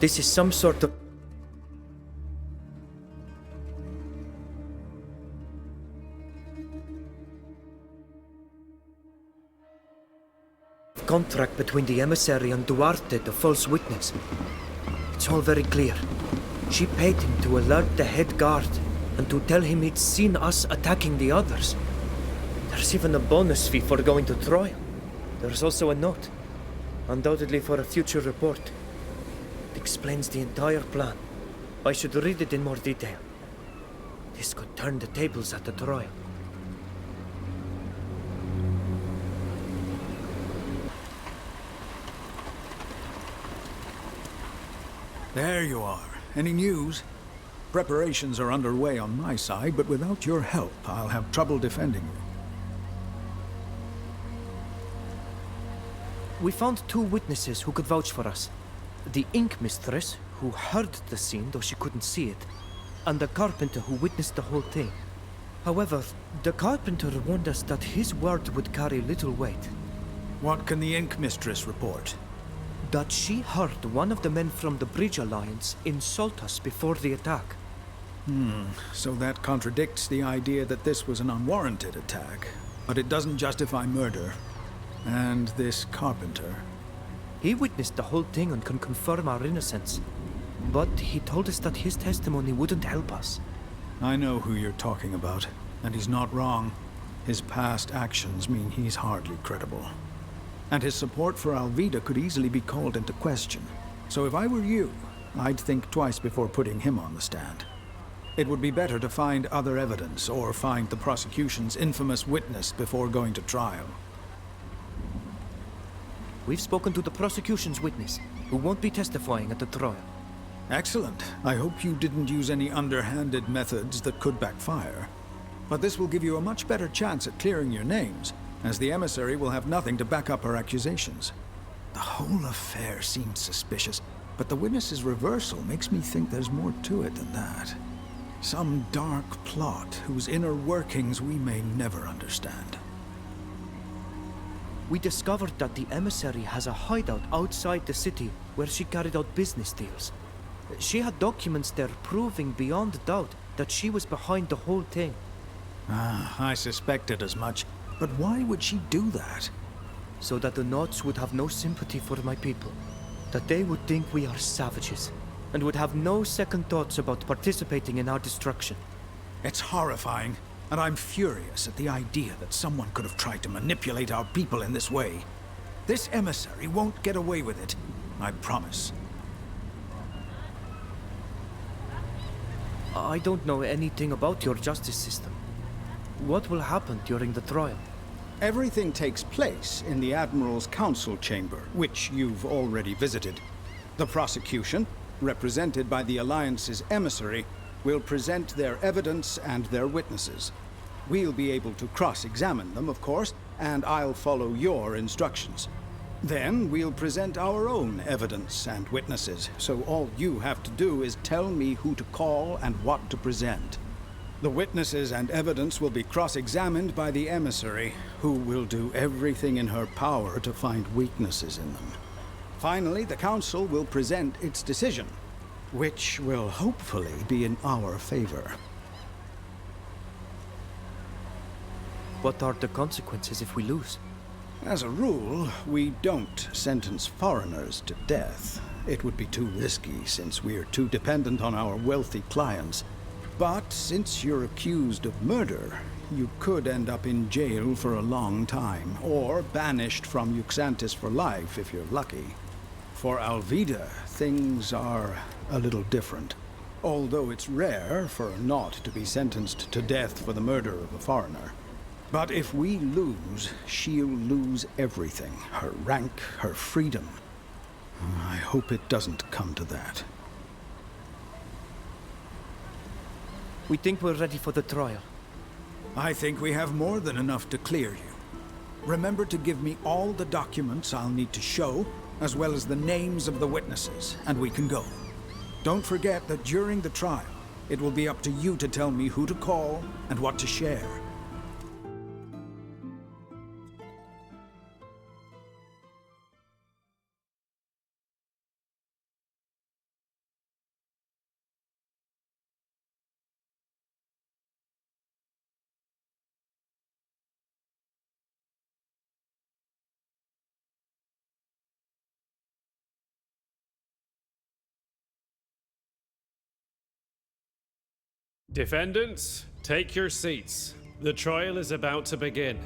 This is some sort of contract between the emissary and Duarte, the false witness. It's all very clear. She paid him to alert the head guard and to tell him he'd seen us attacking the others. There's even a bonus fee for going to trial. There's also a note, undoubtedly for a future report. It explains the entire plan. I should read it in more detail. This could turn the tables at the trial. There you are. Any news? Preparations are underway on my side, but without your help, I'll have trouble defending you. We found 2 witnesses who could vouch for us. The ink mistress, who heard the scene though she couldn't see it, and the carpenter who witnessed the whole thing. However, the carpenter warned us that his word would carry little weight. What can the ink mistress report? That she heard one of the men from the Bridge Alliance insult us before the attack. So that contradicts the idea that this was an unwarranted attack. But it doesn't justify murder. And this carpenter... He witnessed the whole thing and can confirm our innocence. But he told us that his testimony wouldn't help us. I know who you're talking about, and he's not wrong. His past actions mean he's hardly credible. And his support for Alvida could easily be called into question. So if I were you, I'd think twice before putting him on the stand. It would be better to find other evidence, or find the prosecution's infamous witness before going to trial. We've spoken to the prosecution's witness, who won't be testifying at the trial. Excellent. I hope you didn't use any underhanded methods that could backfire. But this will give you a much better chance at clearing your names, as the emissary will have nothing to back up her accusations. The whole affair seems suspicious, but the witness's reversal makes me think there's more to it than that. Some dark plot whose inner workings we may never understand. We discovered that the emissary has a hideout outside the city where she carried out business deals. She had documents there proving beyond doubt that she was behind the whole thing. I suspected as much. But why would she do that? So that the Knots would have no sympathy for my people. That they would think we are savages, and would have no second thoughts about participating in our destruction. It's horrifying, and I'm furious at the idea that someone could have tried to manipulate our people in this way. This emissary won't get away with it, I promise. I don't know anything about your justice system. What will happen during the trial? Everything takes place in the Admiral's Council Chamber, which you've already visited. The prosecution, represented by the Alliance's emissary, will present their evidence and their witnesses. We'll be able to cross-examine them, of course, and I'll follow your instructions. Then we'll present our own evidence and witnesses, so all you have to do is tell me who to call and what to present. The witnesses and evidence will be cross-examined by the emissary, who will do everything in her power to find weaknesses in them. Finally, the Council will present its decision, which will hopefully be in our favor. What are the consequences if we lose? As a rule, we don't sentence foreigners to death. It would be too risky, since we're too dependent on our wealthy clients. But since you're accused of murder, you could end up in jail for a long time, or banished from Uxantis for life if you're lucky. For Alvida, things are a little different. Although it's rare for a Knot to be sentenced to death for the murder of a foreigner. But if we lose, she'll lose everything. Her rank, her freedom. I hope it doesn't come to that. We think we're ready for the trial. I think we have more than enough to clear you. Remember to give me all the documents I'll need to show, as well as the names of the witnesses, and we can go. Don't forget that during the trial, it will be up to you to tell me who to call and what to share. Defendants, take your seats. The trial is about to begin.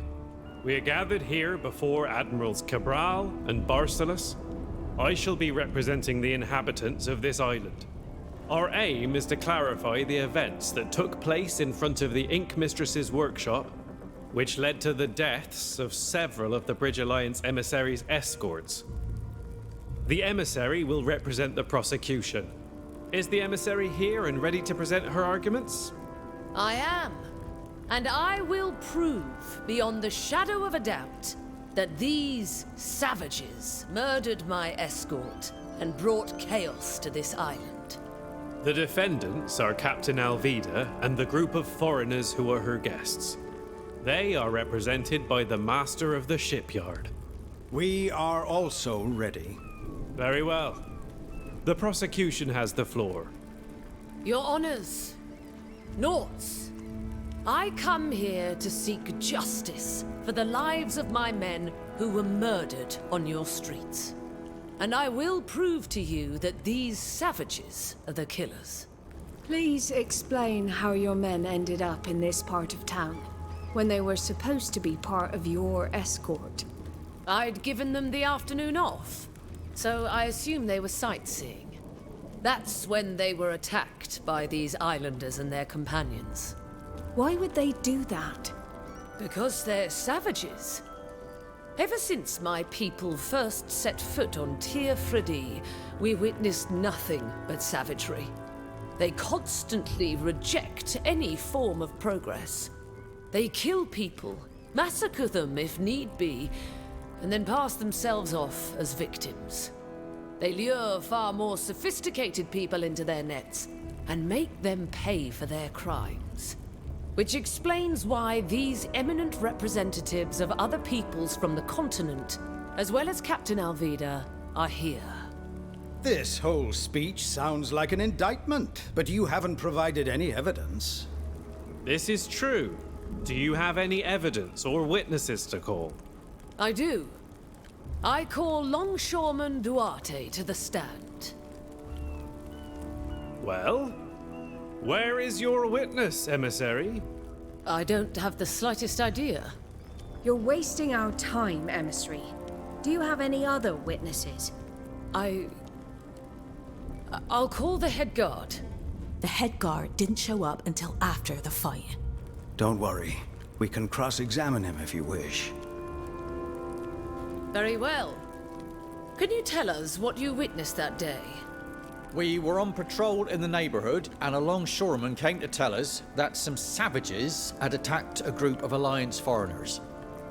We are gathered here before Admirals Cabral and Barcelos. I shall be representing the inhabitants of this island. Our aim is to clarify the events that took place in front of the Ink Mistress's workshop, which led to the deaths of several of the Bridge Alliance emissaries' escorts. The emissary will represent the prosecution. Is the emissary here and ready to present her arguments? I am. And I will prove, beyond the shadow of a doubt, that these savages murdered my escort and brought chaos to this island. The defendants are Captain Alvida and the group of foreigners who are her guests. They are represented by the master of the shipyard. We are also ready. Very well. The prosecution has the floor. Your honors, Noughts, I come here to seek justice for the lives of my men who were murdered on your streets. And I will prove to you that these savages are the killers. Please explain how your men ended up in this part of town, when they were supposed to be part of your escort. I'd given them the afternoon off, so I assume they were sightseeing. That's when they were attacked by these islanders and their companions. Why would they do that? Because they're savages. Ever since my people first set foot on Tir Fridi, we witnessed nothing but savagery. They constantly reject any form of progress. They kill people, massacre them if need be, and then pass themselves off as victims. They lure far more sophisticated people into their nets and make them pay for their crimes. Which explains why these eminent representatives of other peoples from the continent, as well as Captain Alvida, are here. This whole speech sounds like an indictment, but you haven't provided any evidence. This is true. Do you have any evidence or witnesses to call? I do. I call Longshoreman Duarte to the stand. Well, where is your witness, emissary? I don't have the slightest idea. You're wasting our time, emissary. Do you have any other witnesses? I'll call the head guard. The head guard didn't show up until after the fight. Don't worry. We can cross-examine him if you wish. Very well. Can you tell us what you witnessed that day? We were on patrol in the neighborhood, and a longshoreman came to tell us that some savages had attacked a group of Alliance foreigners.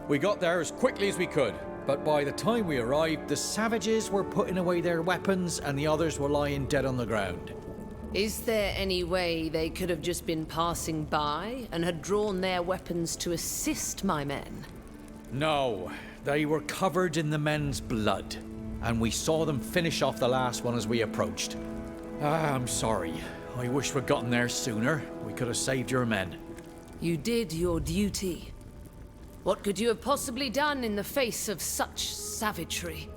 We got there as quickly as we could, but by the time we arrived, the savages were putting away their weapons and the others were lying dead on the ground. Is there any way they could have just been passing by and had drawn their weapons to assist my men? No, they were covered in the men's blood, and we saw them finish off the last one as we approached. I'm sorry. I wish we'd gotten there sooner. We could have saved your men. You did your duty. What could you have possibly done in the face of such savagery?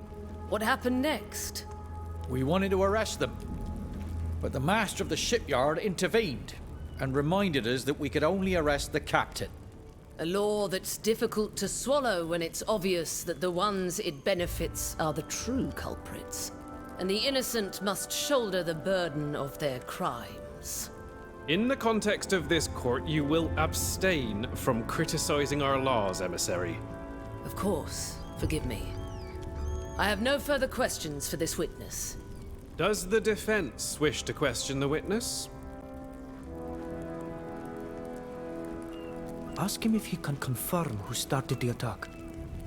What happened next? We wanted to arrest them, but the master of the shipyard intervened and reminded us that we could only arrest the captain. A law that's difficult to swallow when it's obvious that the ones it benefits are the true culprits, and the innocent must shoulder the burden of their crimes. In the context of this court, you will abstain from criticizing our laws, emissary. Of course, forgive me. I have no further questions for this witness. Does the defense wish to question the witness? Ask him if he can confirm who started the attack.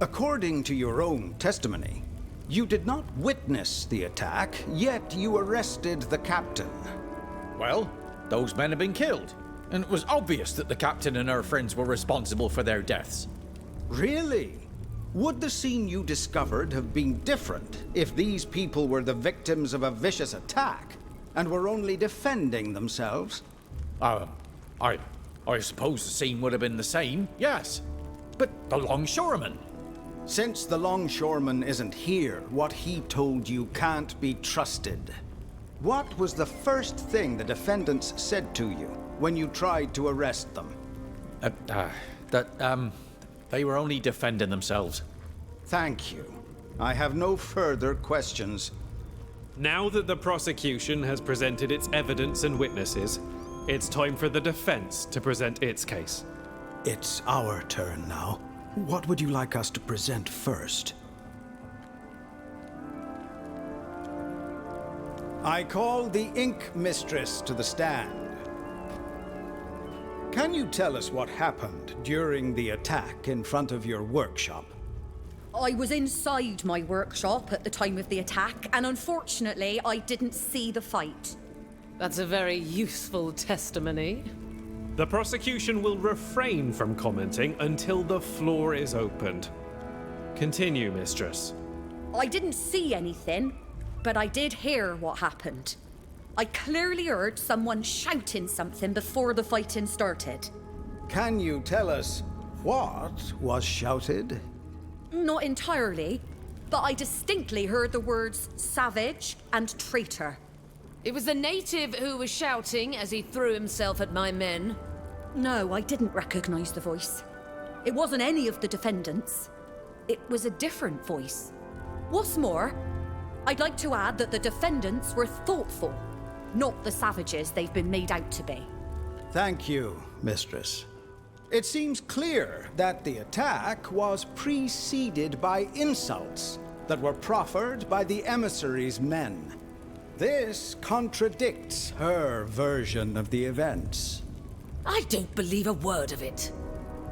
According to your own testimony, you did not witness the attack, yet you arrested the captain. Well, those men had been killed, and it was obvious that the captain and her friends were responsible for their deaths. Really? Would the scene you discovered have been different if these people were the victims of a vicious attack and were only defending themselves? I suppose the scene would have been the same, yes. But the longshoreman? Since the longshoreman isn't here, what he told you can't be trusted. What was the first thing the defendants said to you? when you tried to arrest them? They were only defending themselves. Thank you. I have no further questions. Now that the prosecution has presented its evidence and witnesses, it's time for the defense to present its case. It's our turn now. What would you like us to present first? I call the Ink Mistress to the stand. Can you tell us what happened during the attack in front of your workshop? I was inside my workshop at the time of the attack, and unfortunately, I didn't see the fight. That's a very useful testimony. The prosecution will refrain from commenting until the floor is opened. Continue, Mistress. I didn't see anything, but I did hear what happened. I clearly heard someone shouting something before the fighting started. Can you tell us what was shouted? Not entirely, but I distinctly heard the words savage and traitor. It was the native who was shouting as he threw himself at my men. No, I didn't recognize the voice. It wasn't any of the defendants. It was a different voice. What's more, I'd like to add that the defendants were thoughtful, not the savages they've been made out to be. Thank you, Mistress. It seems clear that the attack was preceded by insults that were proffered by the emissary's men. This contradicts her version of the events. I don't believe a word of it.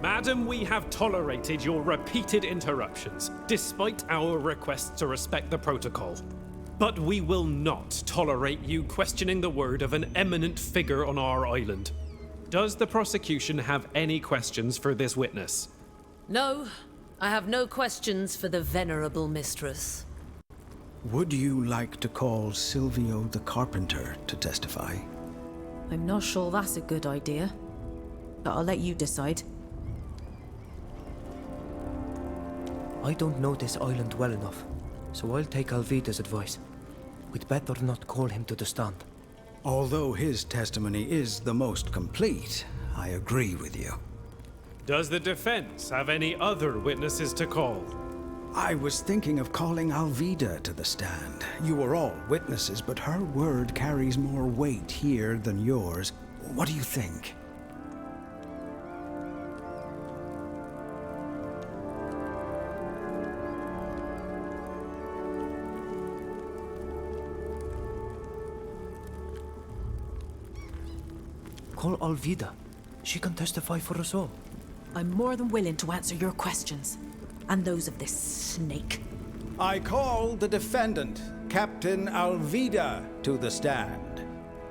Madam, we have tolerated your repeated interruptions, despite our requests to respect the protocol. But we will not tolerate you questioning the word of an eminent figure on our island. Does the prosecution have any questions for this witness? No, I have no questions for the venerable mistress. Would you like to call Silvio the Carpenter to testify? I'm not sure that's a good idea, but I'll let you decide. I don't know this island well enough, so I'll take Alvida's advice. We'd better not call him to the stand. Although his testimony is the most complete, I agree with you. Does the defense have any other witnesses to call? I was thinking of calling Alvida to the stand. You are all witnesses, but her word carries more weight here than yours. What do you think? Call Alvida. She can testify for us all. I'm more than willing to answer your questions, and those of this snake. I call the defendant, Captain Alvida, to the stand.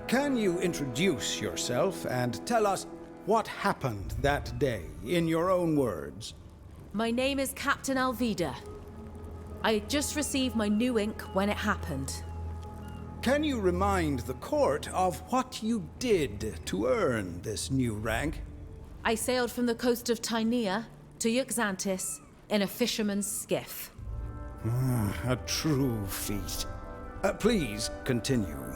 Can you introduce yourself and tell us what happened that day, in your own words? My name is Captain Alvida. I had just received my new ink when it happened. Can you remind the court of what you did to earn this new rank? I sailed from the coast of Tynea to Uxantis in a fisherman's skiff. A true feat. Please continue.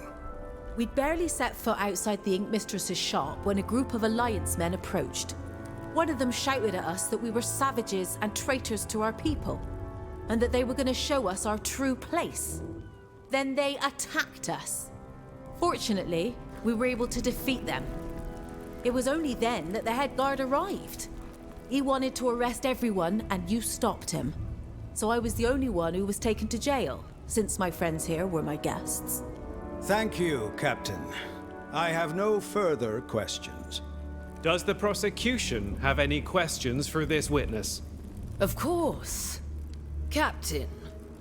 We'd barely set foot outside the Ink Mistress's shop when a group of Alliance men approached. One of them shouted at us that we were savages and traitors to our people, and that they were going to show us our true place. Then they attacked us. Fortunately, we were able to defeat them. It was only then that the head guard arrived. He wanted to arrest everyone, and you stopped him. So I was the only one who was taken to jail, since my friends here were my guests. Thank you, Captain. I have no further questions. Does the prosecution have any questions for this witness? Of course. Captain,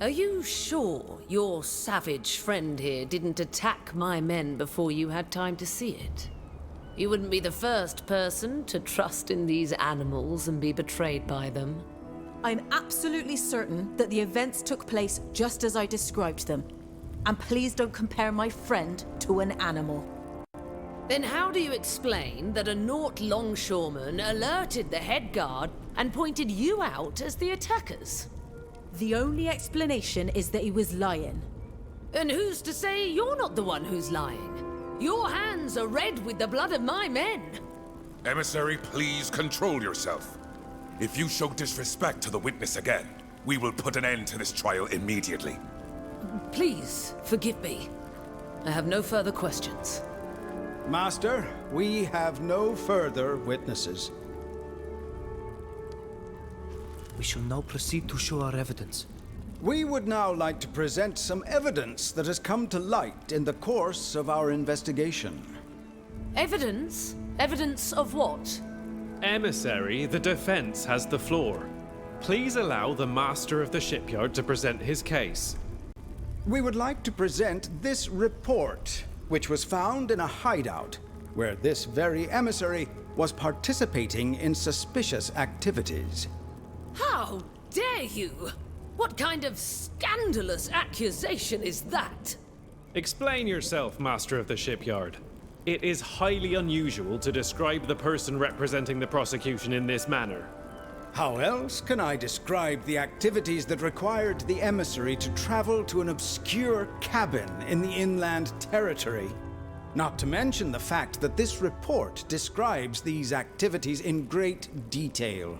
are you sure your savage friend here didn't attack my men before you had time to see it? You wouldn't be the first person to trust in these animals and be betrayed by them. I'm absolutely certain that the events took place just as I described them. And please don't compare my friend to an animal. Then how do you explain that a Nort longshoreman alerted the head guard and pointed you out as the attackers? The only explanation is that he was lying. And who's to say you're not the one who's lying? Your hands are red with the blood of my men. Emissary, please control yourself. If you show disrespect to the witness again, we will put an end to this trial immediately. Please, forgive me. I have no further questions. Master, we have no further witnesses. We shall now proceed to show our evidence. We would now like to present some evidence that has come to light in the course of our investigation. Evidence? Evidence of what? Emissary, the defense has the floor. Please allow the master of the shipyard to present his case. We would like to present this report, which was found in a hideout, where this very emissary was participating in suspicious activities. How dare you? What kind of scandalous accusation is that? Explain yourself, master of the shipyard. It is highly unusual to describe the person representing the prosecution in this manner. How else can I describe the activities that required the emissary to travel to an obscure cabin in the inland territory? Not to mention the fact that this report describes these activities in great detail.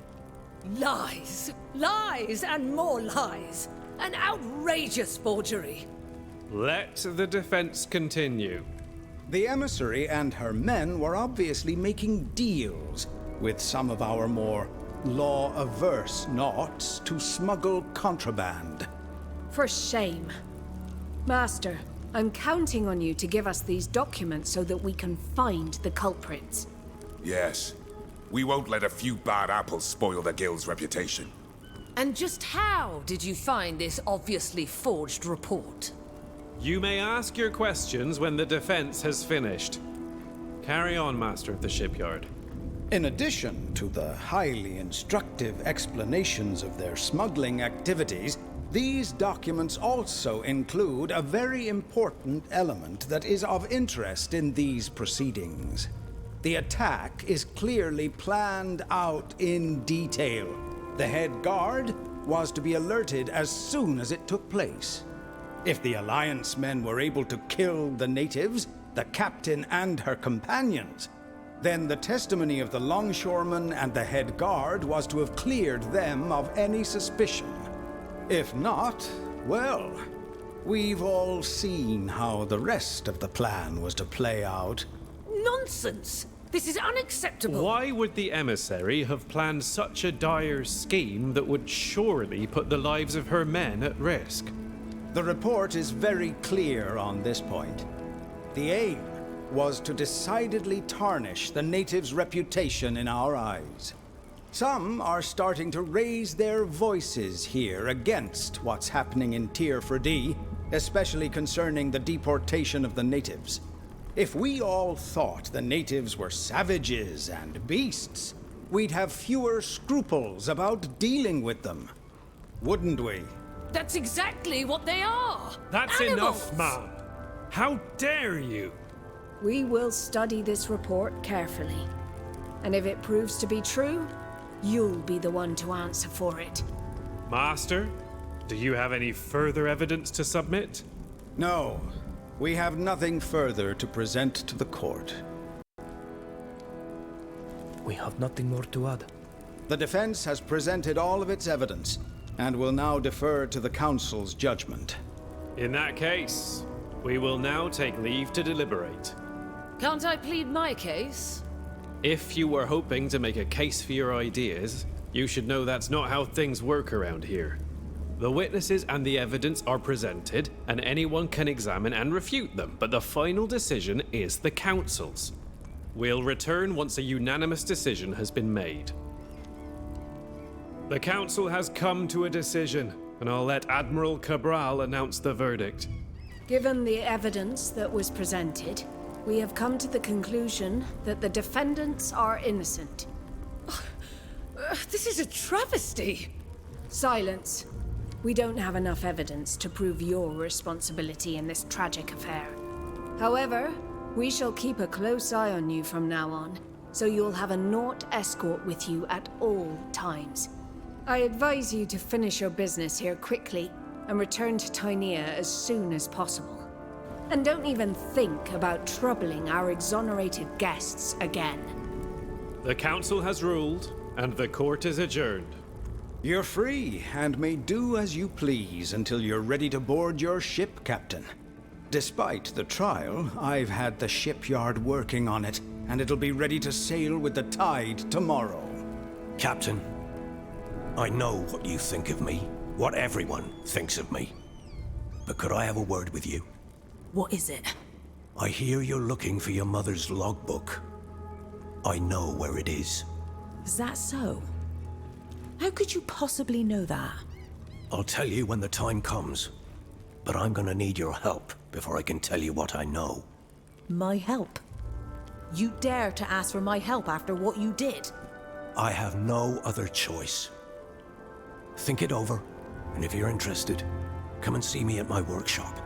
Lies! Lies and more lies! An outrageous forgery! Let the defense continue. The emissary and her men were obviously making deals with some of our more law-averse naughts to smuggle contraband. For shame. Master, I'm counting on you to give us these documents so that we can find the culprits. Yes. We won't let a few bad apples spoil the guild's reputation. And just how did you find this obviously forged report? You may ask your questions when the defense has finished. Carry on, master of the shipyard. In addition to the highly instructive explanations of their smuggling activities, these documents also include a very important element that is of interest in these proceedings. The attack is clearly planned out in detail. The head guard was to be alerted as soon as it took place. If the Alliance men were able to kill the natives, the captain and her companions, then the testimony of the longshoreman and the head guard was to have cleared them of any suspicion. If not, well, we've all seen how the rest of the plan was to play out. Nonsense! This is unacceptable! Why would the emissary have planned such a dire scheme that would surely put the lives of her men at risk? The report is very clear on this point. The aim was to decidedly tarnish the natives' reputation in our eyes. Some are starting to raise their voices here against what's happening in Tier 4D, especially concerning the deportation of the natives. If we all thought the natives were savages and beasts, we'd have fewer scruples about dealing with them. Wouldn't we? That's exactly what they are! That's Animals. enough, ma'am! How dare you! We will study this report carefully. And if it proves to be true, you'll be the one to answer for it. Master, do you have any further evidence to submit? No, we have nothing further to present to the court. We have nothing more to add. The defense has presented all of its evidence, and will now defer to the Council's judgment. In that case, we will now take leave to deliberate. Can't I plead my case? If you were hoping to make a case for your ideas, you should know that's not how things work around here. The witnesses and the evidence are presented, and anyone can examine and refute them, but the final decision is the Council's. We'll return once a unanimous decision has been made. The Council has come to a decision, and I'll let Admiral Cabral announce the verdict. Given the evidence that was presented, we have come to the conclusion that the defendants are innocent. This is a travesty! Silence. We don't have enough evidence to prove your responsibility in this tragic affair. However, we shall keep a close eye on you from now on, so you'll have a Naut escort with you at all times. I advise you to finish your business here quickly and return to Tynea as soon as possible. And don't even think about troubling our exonerated guests again. The council has ruled, and the court is adjourned. You're free, and may do as you please until you're ready to board your ship, Captain. Despite the trial, I've had the shipyard working on it, and it'll be ready to sail with the tide tomorrow. Captain, I know what you think of me, what everyone thinks of me. But could I have a word with you? What is it? I hear you're looking for your mother's logbook. I know where it is. Is that so? How could you possibly know that? I'll tell you when the time comes, but I'm gonna need your help before I can tell you what I know. My help? You dare to ask for my help after what you did? I have no other choice. Think it over, and if you're interested, come and see me at my workshop.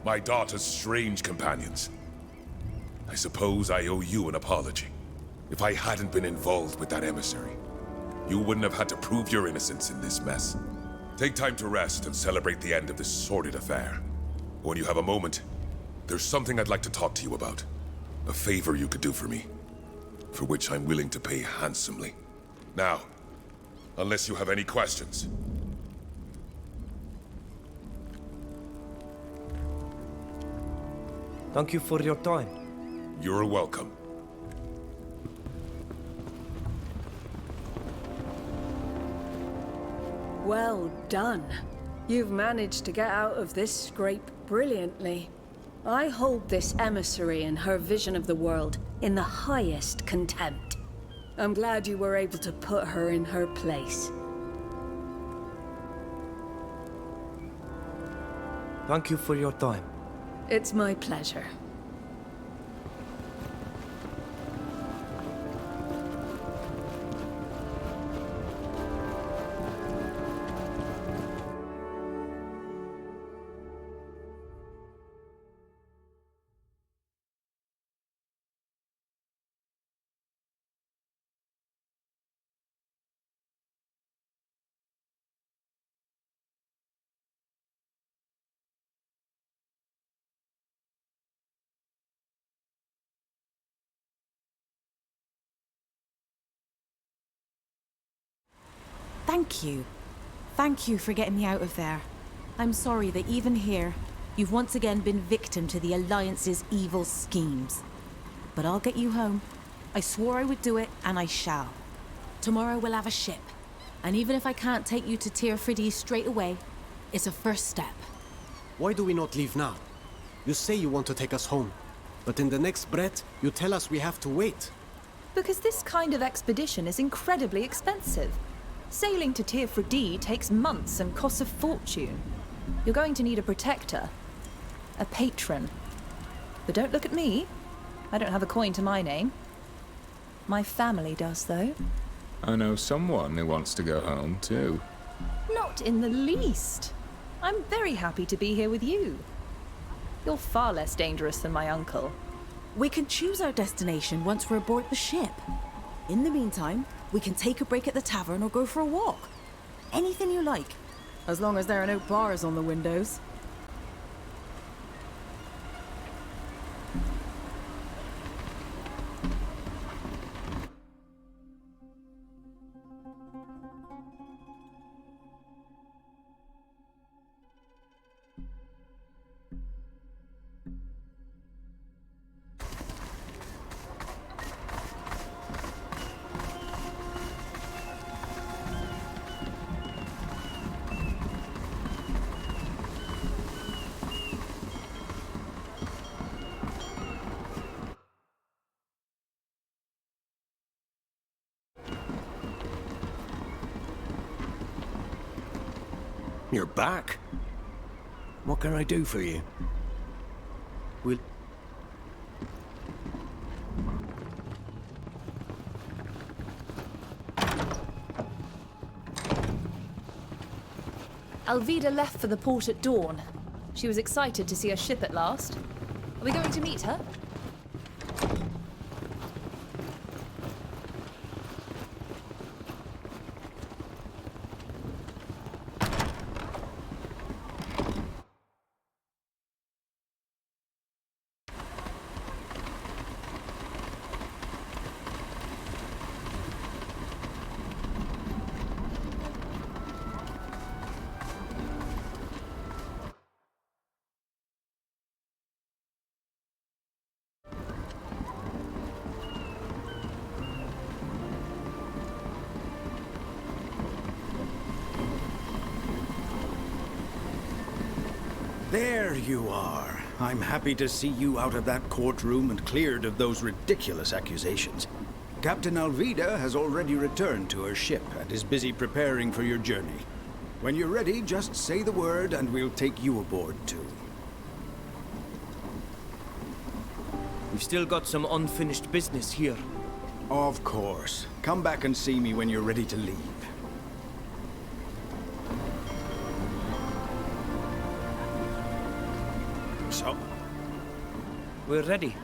My daughter's strange companions. I suppose I owe you an apology. If I hadn't been involved with that emissary, you wouldn't have had to prove your innocence in this mess. Take time to rest and celebrate the end of this sordid affair. When you have a moment, there's something I'd like to talk to you about. A favor you could do for me, for which I'm willing to pay handsomely. Now, unless you have any questions. Thank you for your time. You're welcome. Well done. You've managed to get out of this scrape brilliantly. I hold this emissary and her vision of the world in the highest contempt. I'm glad you were able to put her in her place. Thank you for your time. It's my pleasure. Thank you. Thank you for getting me out of there. I'm sorry that even here, you've once again been victim to the Alliance's evil schemes. But I'll get you home. I swore I would do it, and I shall. Tomorrow we'll have a ship. And even if I can't take you to Tir Fridee straight away, it's a first step. Why do we not leave now? You say you want to take us home, but in the next breath, you tell us we have to wait. Because this kind of expedition is incredibly expensive. Sailing to Tir Fridee takes months and costs a fortune. You're going to need a protector. A patron. But don't look at me. I don't have a coin to my name. My family does, though. I know someone who wants to go home, too. Not in the least. I'm very happy to be here with you. You're far less dangerous than my uncle. We can choose our destination once we're aboard the ship. In the meantime, we can take a break at the tavern or go for a walk. Anything you like. As long as there are no bars on the windows. You're back. What can I do for you? We'll... Alvida left for the port at dawn. She was excited to see her ship at last. Are we going to meet her? There you are. I'm happy to see you out of that courtroom and cleared of those ridiculous accusations. Captain Alvida has already returned to her ship and is busy preparing for your journey. When you're ready, just say the word and we'll take you aboard too. We've still got some unfinished business here. Of course. Come back and see me when you're ready to leave. So? We're ready.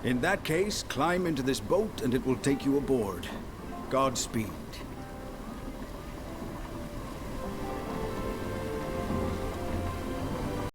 In that case, climb into this boat and it will take you aboard. Godspeed.